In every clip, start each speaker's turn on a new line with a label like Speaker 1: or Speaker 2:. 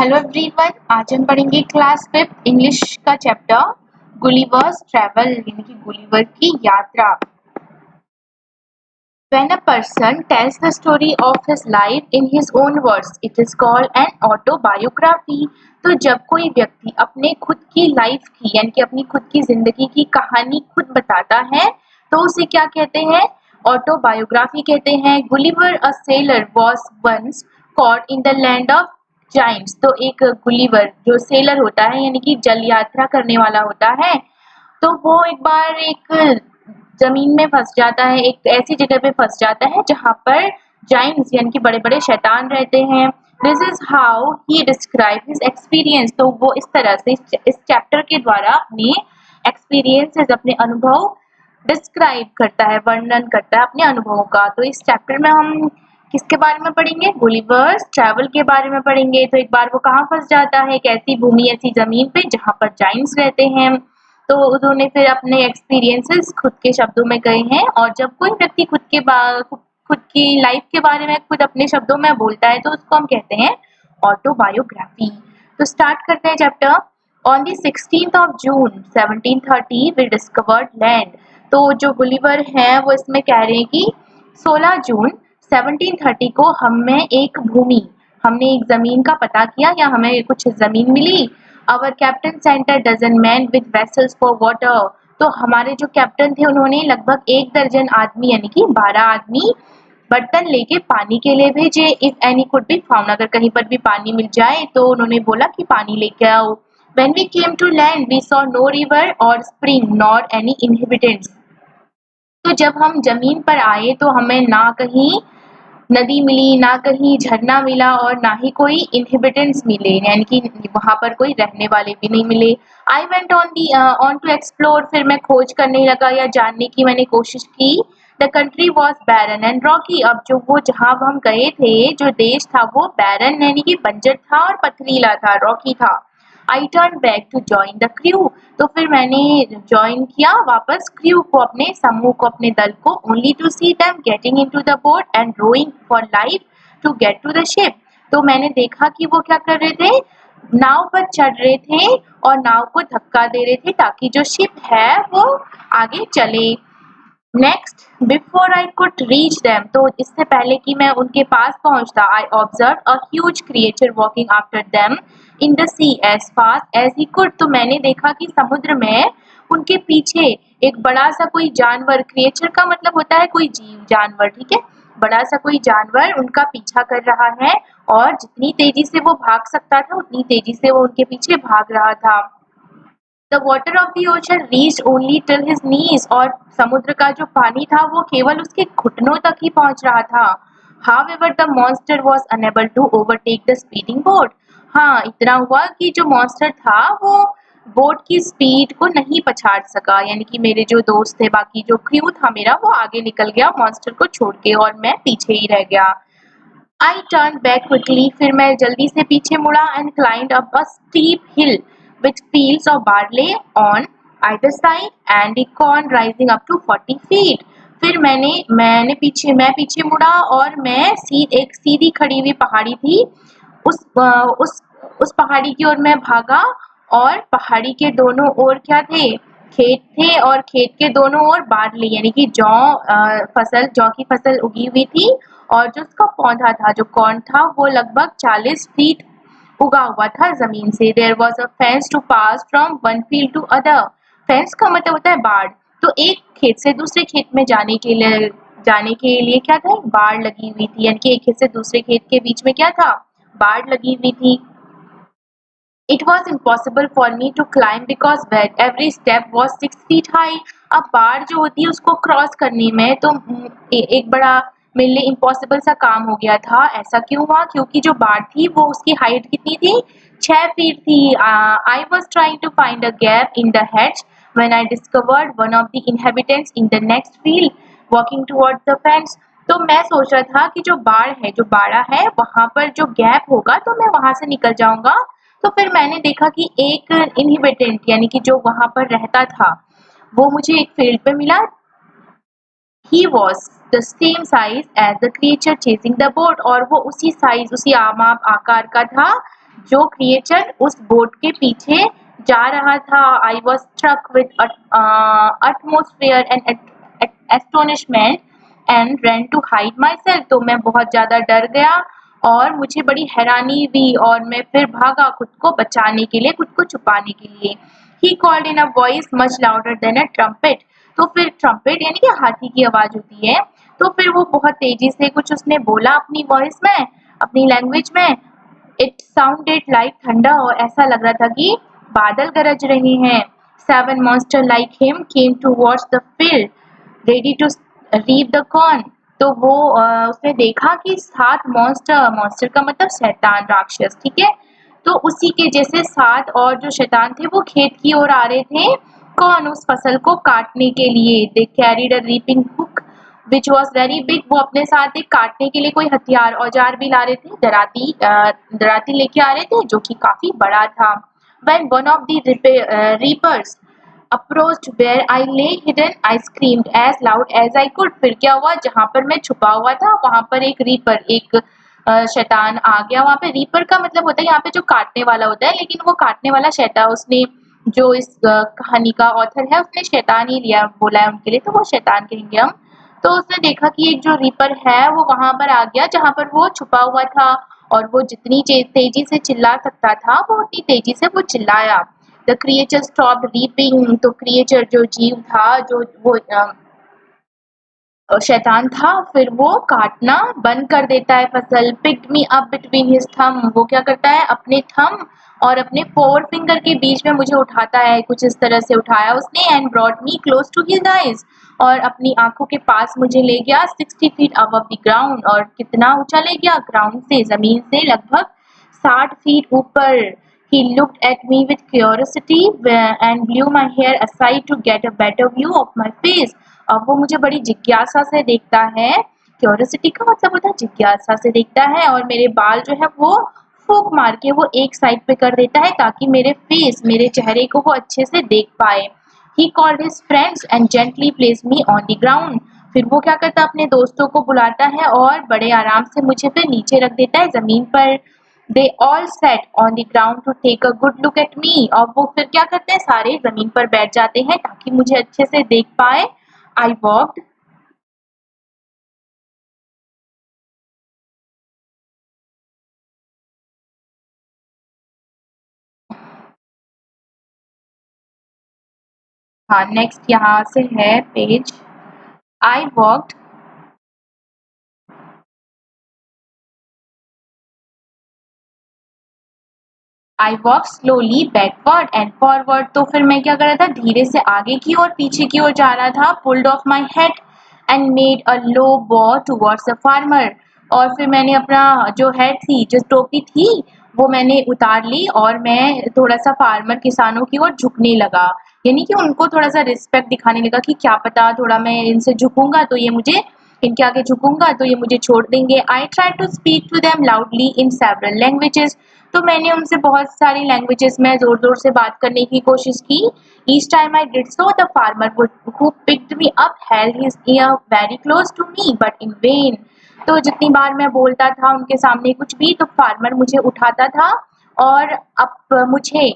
Speaker 1: Hello everyone, आज हम पढ़ेंगे क्लास 5 इंग्लिश का चैप्टर गुलिवर्स ट्रैवल यानी कि गुलिवर की यात्रा। When a person tells the story of his life in his own words, it is called an autobiography। तो जब कोई व्यक्ति अपने खुद की लाइफ की यानी कि अपनी खुद की जिंदगी की कहानी खुद बताता है तो उसे क्या कहते हैं? ऑटोबायोग्राफी कहते हैं। Gulliver a sailor was once caught in the land of giants. तो एक गुलिवर जो सेलर होता है यानी कि जल यात्रा करने वाला होता है, तो वो एक बार एक जमीन में फंस जाता है, एक ऐसी जगह पे फंस जाता है जहाँ पर जाइंट्स यानी कि बड़े-बड़े शैतान रहते हैं। This is how he describe his experience. तो वो इस तरह से इस चैप्टर के द्वारा अपने एक्सपीरियंसेस, अपने अनुभव डिस्क्राइब करता है, वर्णन करता है अपने अनुभवों का। तो इस चैप्टर में हम किसके बारे में पढ़ेंगे? गुलिवर्स ट्रैवल के बारे में पढ़ेंगे। तो एक बार वो कहाँ फंस जाता है? एक ऐसी भूमि, ऐसी जमीन पे जहाँ पर जाइंट्स रहते हैं। तो उन्होंने फिर अपने एक्सपीरियंसेस खुद के शब्दों में कहे हैं। और जब कोई व्यक्ति खुद की लाइफ के बारे में खुद अपने शब्दों में बोलता है तो उसको हम कहते हैं ऑटोबायोग्राफी। तो स्टार्ट करते हैं chapter. On the 16th of June 1730 we discovered land. तो जो गुलिवर हैं वो इसमें कह रहे हैं कि 16 जून 1730 को हमने एक जमीन का पता किया या हमें कुछ जमीन मिली। Our captain sent a dozen men with vessels for water। तो हमारे जो कैप्टन थे उन्होंने लगभग 1 दर्जन आदमी यानी कि 12 आदमी बर्तन लेके पानी के लिए भेजे। If any could be found, अगर कहीं पर भी पानी मिल जाए तो उन्होंने बोला कि पानी लेके आओ। When we came to land, we saw no river or spring nor any inhabitants। तो जब हम जमीन पर आए तो हमें ना कहीं नदी मिली, ना कहीं झरना मिला और ना ही कोई इनहिबिटेंट्स मिले, यानी कि वहां पर कोई रहने वाले भी नहीं मिले। I went on to explore. फिर मैं खोज करने लगा या जानने की मैंने कोशिश की। The country was barren and rocky. अब जो वो जहाँ हम गए थे, जो देश था वो बैरन यानी कि बंजर था और पथरीला था, रॉकी था। I turn back to join the crew. तो फिर मैंने ज्वाइन किया वापस क्रू को, अपने समूह को, अपने दल को। Only to see them getting into the boat and rowing for life to get to the ship. तो मैंने देखा कि वो क्या कर रहे थे, नाव पर चढ़ रहे थे और नाव को धक्का दे रहे थे ताकि जो शिप है वो आगे चले। Next, before I could reach them, तो इससे पहले कि मैं उनके पास पहुंचता, I observe a huge creature walking after them in the sea as fast as he could. तो मैंने देखा कि समुद्र में उनके पीछे एक बड़ा सा कोई जानवर, क्रिएचर का मतलब होता है कोई जीव, जानवर, ठीक है, बड़ा सा कोई जानवर उनका पीछा कर रहा है और जितनी तेजी से वो भाग सकता था उतनी तेजी से वो उनके पीछे भाग रहा था। The water of the ocean reached only till his knees। और समुद्र का जो पानी था वो केवल उसके घुटनों तक ही पहुंच रहा था। However, the monster was unable to overtake the speeding boat। हाँ, इतना हुआ कि जो मॉन्स्टर था वो बोट की स्पीड को नहीं पछाड़ सका, यानी कि मेरे जो दोस्त थे, बाकी जो क्रू था मेरा, वो आगे निकल गया मॉन्स्टर को छोड़ के और मैं पीछे ही रह गया। I turned back quickly। फिर मैं जल्दी से पीछे मुड़ा and climbed up a steep hill with fields of barley on either side and the corn rising up to 40 feet। फिर मैं पीछे मुड़ा और मैं एक सीधी खड़ी हुई पहाड़ी थी, उस पहाड़ी की ओर मैं भागा और पहाड़ी के दोनों ओर क्या थे, खेत थे और खेत के दोनों ओर बार्ली यानी कि जौ की फसल उगी हुई थी और जो उसका पौधा था, जो कॉर्न था, वो लगभग 40 फीट उगा हुआ था जमीन से। There was a fence to pass from one field to other. Fence का मतलब होता है बाड़। तो एक खेत से दूसरे खेत में जाने के लिए क्या था, बाड़ लगी हुई थी, यानी कि एक खेत से दूसरे खेत के बीच में क्या था, बाड़ लगी हुई थी। It was impossible for me to climb because every step was 6 feet high। अब बाढ़ जो होती है उसको क्रॉस करने में तो एक बड़ा मेरे लिए इम्पॉसिबल सा काम हो गया था। ऐसा क्यों हुआ? क्योंकि जो बाढ़ थी वो उसकी हाइट कितनी थी, 6 फीट थी। I was trying to find a gap in the hedge when I discovered one of the inhabitants in the next field walking towards the fence। तो मैं सोच रहा था कि जो बाड़ा है वहां पर जो गैप होगा तो मैं वहां से निकल जाऊंगा। तो फिर मैंने देखा कि एक इनहिबिटेंट यानी कि जो वहां पर रहता था वो मुझे एक फील्ड पे मिला। He was the same size as the creature chasing the boat. और वो उसी साइज, उसी आमाप आकार का था जो क्रिएचर उस बोट के पीछे जा रहा था। I was struck with utmost fear and astonishment and ran to hide myself। तो मैं बहुत ज़्यादा डर गया और मुझे बड़ी हैरानी हुई और मैं फिर भागा खुद को बचाने के लिए, खुद को छुपाने के लिए। He called in a voice much louder than a trumpet। तो फिर ट्रम्पेट यानी कि हाथी की आवाज़ होती है। तो फिर वो बहुत तेज़ी से कुछ उसने बोला अपनी वॉइस में, अपनी लैंग्वेज में। इट साउंडेड लाइक थंडर और ऐसा लग रहा था कि बादल गरज रहे हैं। 7 monster like him came towards the field, ready to reap the corn। तो वो उसने देखा कि 7 मॉन्स्टर का मतलब शैतान, राक्षस, ठीक है। तो उसी के जैसे 7 और जो शैतान थे वो खेत की ओर आ रहे थे। कौन? उस फसल को काटने के लिए। They carried a reaping hook which was very big. वो अपने साथ एक काटने के लिए कोई हथियार औजार भी ला रहे थे, दराती लेके आ रहे थे जो कि काफी बड़ा था। When one of the reapers approached where I lay hidden, I screamed as loud as I could। फिर क्या हुआ? जहाँ पर मैं छुपा हुआ था वहां पर एक रीपर, एक शैतान आ गया। वहां पे रीपर का मतलब होता है यहाँ पे जो काटने वाला होता है, लेकिन वो काटने वाला शैतान, उसने जो इस कहानी का ऑथर है उसने शैतान ही लिया, बोला है उनके लिए, तो वो शैतान कहेंगे हम। तो उसने देखा कि एक जो रीपर है वो वहां पर आ गया जहां पर वो छुपा हुआ था और वो जितनी तेजी से चिल्ला सकता था वो उतनी तेजी से वो चिल्लाया। The creature stopped reaping. तो क्रिएचर जो जीव था, जो वो शैतान था, फिर वो काटना बंद कर देता है फसल। Picked me up between his थम। वो क्या करता है? अपने थम और अपने फोर फिंगर के बीच में मुझे उठाता है, कुछ इस तरह से उठाया उसने। And brought me close to his eyes. और अपनी आंखों के पास मुझे ले गया 60 फीट अबव द ग्राउंड। और कितना ऊंचा ले गया? ग्राउंड से, जमीन से लगभग 60 फीट ऊपर। He looked at me with curiosity and blew my hair aside to get a better view of my face। अब वो मुझे बड़ी जिज्ञासा से देखता है। क्यूरियोसिटी का मतलब होता है जिज्ञासा से देखता है, और मेरे बाल जो है वो फूंक मार के वो एक साइड पे कर देता है ताकि मेरे चेहरे को वो अच्छे से देख पाए। He called his friends and gently placed me on the ground। फिर वो क्या करता है? अपने दोस्तों को बुलाता है और बड़े आराम से मुझे फिर नीचे रख देता है जमीन पर। They all sat on the ground to take a good look at me। और वो फिर क्या करते हैं? सारे जमीन पर बैठ जाते हैं ताकि मुझे अच्छे से देख पाए। I walked। हाँ, नेक्स्ट यहाँ से है page. I walked I walk slowly backward and forward. तो फिर मैं क्या कर रहा था? धीरे से आगे की ओर, पीछे की ओर जा रहा था। Pulled off my head and made a low bow towards the farmer. और फिर मैंने अपना जो हेड थी, जो टोपी थी, वो मैंने उतार ली और मैं थोड़ा सा फार्मर, किसानों की ओर झुकने लगा। यानी कि उनको थोड़ा सा रिस्पेक्ट दिखाने लगा कि क्या पता थोड़ा मैं इनसे झुकूंगा तो ये मुझे, इनके आगे झुकूंगा तो ये मुझे छोड़ देंगे। I try to speak to them loudly in several languages. तो मैंने उनसे बहुत सारी लैंग्वेजेस में जोर जोर से बात करने की कोशिश की। Each time I did so the farmer who picked me up held his ear very close to me but in vain. तो जितनी बार मैं बोलता था उनके सामने कुछ भी, तो फार्मर मुझे उठाता था और अब मुझे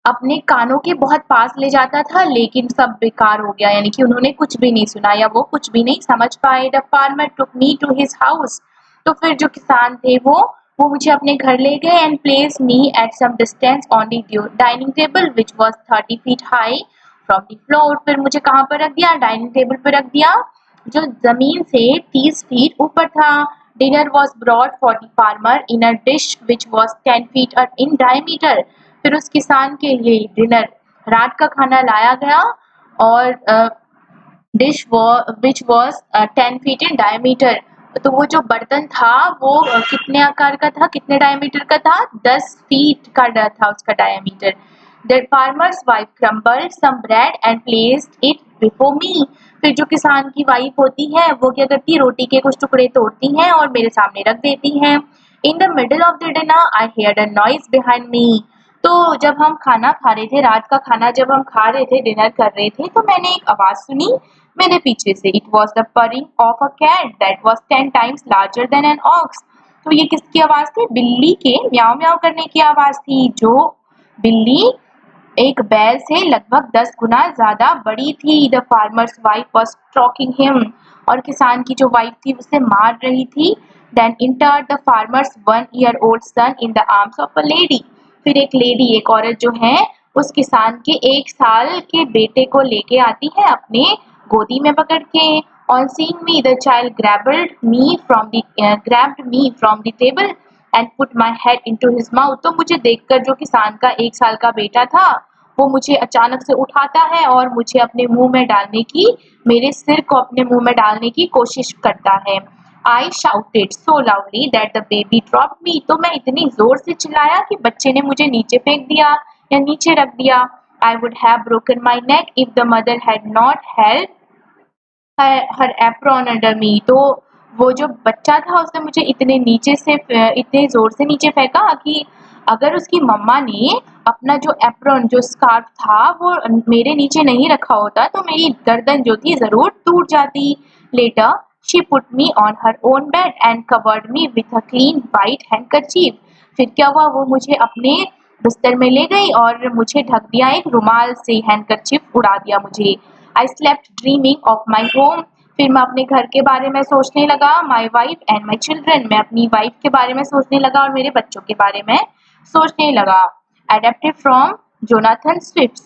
Speaker 1: अपने कानों के बहुत पास ले जाता था, लेकिन सब बेकार हो गया। यानी कि उन्होंने कुछ भी नहीं सुना या वो कुछ भी नहीं समझ पाए। The farmer took me to his house. तो फिर जो किसान थे वो मुझे अपने घर ले गए and place me at some distance on the dining table which was 30 feet high from the floor. फिर मुझे कहाँ पर रख दिया? डाइनिंग टेबल पर रख दिया जो जमीन से 30 फीट ऊपर था। Dinner was broad for the farmer in a dish which was 10 feet in diameter. फिर उस किसान के लिए डिनर, रात का खाना लाया गया और dish which was 10 feet in diameter. तो वो जो बर्तन था वो कितने आकार का था, कितने डायमीटर का था? 10 फीट का था उसका diameter. The farmer's wife crumbled some bread and placed it before me. फिर जो किसान की वाइफ होती है वो क्या करती है? रोटी के कुछ टुकड़े तोड़ती हैं और मेरे सामने रख देती हैं। In the middle of the dinner I heard a noise behind me. तो जब हम खाना खा रहे थे, रात का खाना जब हम खा रहे थे, डिनर कर रहे थे, तो मैंने एक आवाज सुनी मेरे पीछे से। It was the purring of a cat that was 10 times larger than an ox. तो ये किसकी आवाज थी? बिल्ली के म्याऊं म्याऊं करने की आवाज थी। जो बिल्ली एक बैल से लगभग 10 गुना ज्यादा बड़ी थी। The farmer's wife was stroking him, और किसान की जो वाइफ थी उसे मार रही थी। Then entered the farmer's 1-year-old son in the arms of a lady. फिर एक लेडी, एक औरत जो है, उस किसान के 1 साल के बेटे को लेके आती है अपने गोदी में पकड़ के। On seeing me the child grabbed me from the table and put my head into his mouth। तो मुझे देखकर जो किसान का 1 साल का बेटा था वो मुझे अचानक से उठाता है और मुझे अपने मुंह में डालने की, मेरे सिर को अपने मुंह में डालने की कोशिश करता है। I shouted so loudly that the baby dropped me। तो मैं इतनी जोर से चिल्लाया कि बच्चे ने मुझे नीचे फेंक दिया या नीचे रख दिया। I would have broken my neck if the mother had not held her apron under me। तो वो जो बच्चा था उसने मुझे इतने जोर से नीचे फेंका कि अगर उसकी मम्मा ने अपना जो एप्रॉन, जो स्कार्फ था, वो मेरे नीचे नहीं रखा होता तो मेरी गर्दन जो थी जरूर टूट जाती। Later she put me on her own bed and covered me with a clean white handkerchief. फिर क्या हुआ, वो मुझे अपने बिस्तर में ले गई और मुझे ढक दिया, एक रुमाल से हैंडकरचीफ उड़ा दिया मुझे। I slept dreaming of my home. फिर मैं अपने घर के बारे में सोचने लगा। My wife and my children, मैं अपनी वाइफ के बारे में सोचने लगा और मेरे बच्चों के बारे में सोचने लगा। Adapted from Jonathan Swift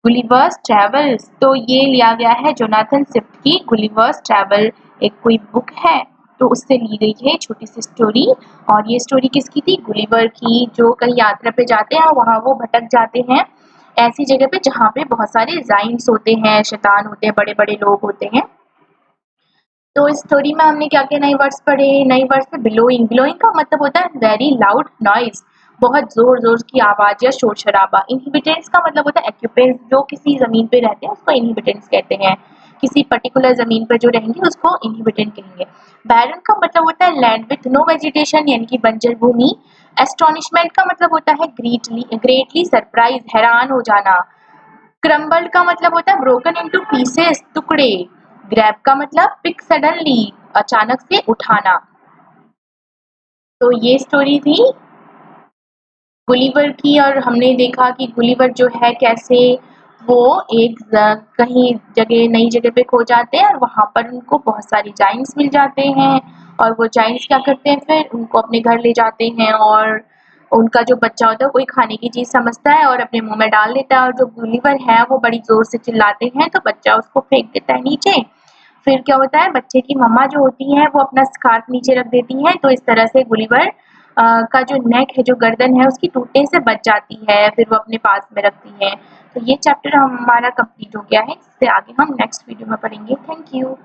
Speaker 1: Gulliver's travels. तो ये लिया गया है जोनाथन स्विफ्ट की गुलिवर्स ट्रैवल, एक कोई बुक है, तो उससे ली गई है छोटी सी स्टोरी। और ये स्टोरी किसकी थी? गुलिवर की, जो कहीं यात्रा पे जाते हैं, वहाँ वो भटक जाते हैं ऐसी जगह पे जहाँ पे बहुत सारे जाइंट्स होते हैं, शैतान होते हैं, बड़े बड़े लोग होते हैं। तो इस स्टोरी में हमने क्या क्या नए वर्ड्स पढ़े? नए वर्ड्स है बिलोइंग। बिलोइंग का मतलब होता है वेरी लाउड नॉइज, बहुत जोर जोर की आवाज या शोर शराबा। इनहिबिटेंट्स का मतलब होता है एक्यूपेंट्स, जो किसी जमीन पे रहते हैं उसको इनहिबिटेंट्स कहते हैं। किसी पर्टिकुलर जमीन पर जो रहेंगे उसको इनहिबिटेंट कहेंगे। बैरन का मतलब होता है लैंड विथ नो वेजिटेशन, यानी कि बंजर भूमि। एस्टोनिशमेंट का मतलब होता है ग्रेटली सरप्राइज, हैरान हो जाना। क्रम्बल्ड का मतलब होता है ब्रोकन इनटू पीसेस, टुकड़े। ग्रैब का मतलब पिक सडनली, अचानक से उठाना। तो ये स्टोरी थी गुलिवर की, और हमने देखा कि गुलिवर जो है कैसे वो कहीं जगह, नई जगह पे खो जाते हैं और वहां पर उनको बहुत सारे जाइंट्स मिल जाते हैं। और वो जाइंट्स क्या करते हैं, फिर उनको अपने घर ले जाते हैं और उनका जो बच्चा होता है कोई खाने की चीज समझता है और अपने मुंह में डाल देता है, और जो गुलिवर है वो बड़ी जोर से चिल्लाते हैं तो बच्चा उसको फेंक देता है नीचे। फिर क्या होता है, बच्चे की मम्मा जो होती है वो अपना स्कार्फ नीचे रख देती है, तो इस तरह से गुलिवर का जो नेक है, जो गर्दन है उसकी टूटने से बच जाती है, फिर वो अपने पास में रखती है। तो ये चैप्टर हमारा कंप्लीट हो गया है। इससे आगे हम नेक्स्ट वीडियो में पढ़ेंगे। Thank you.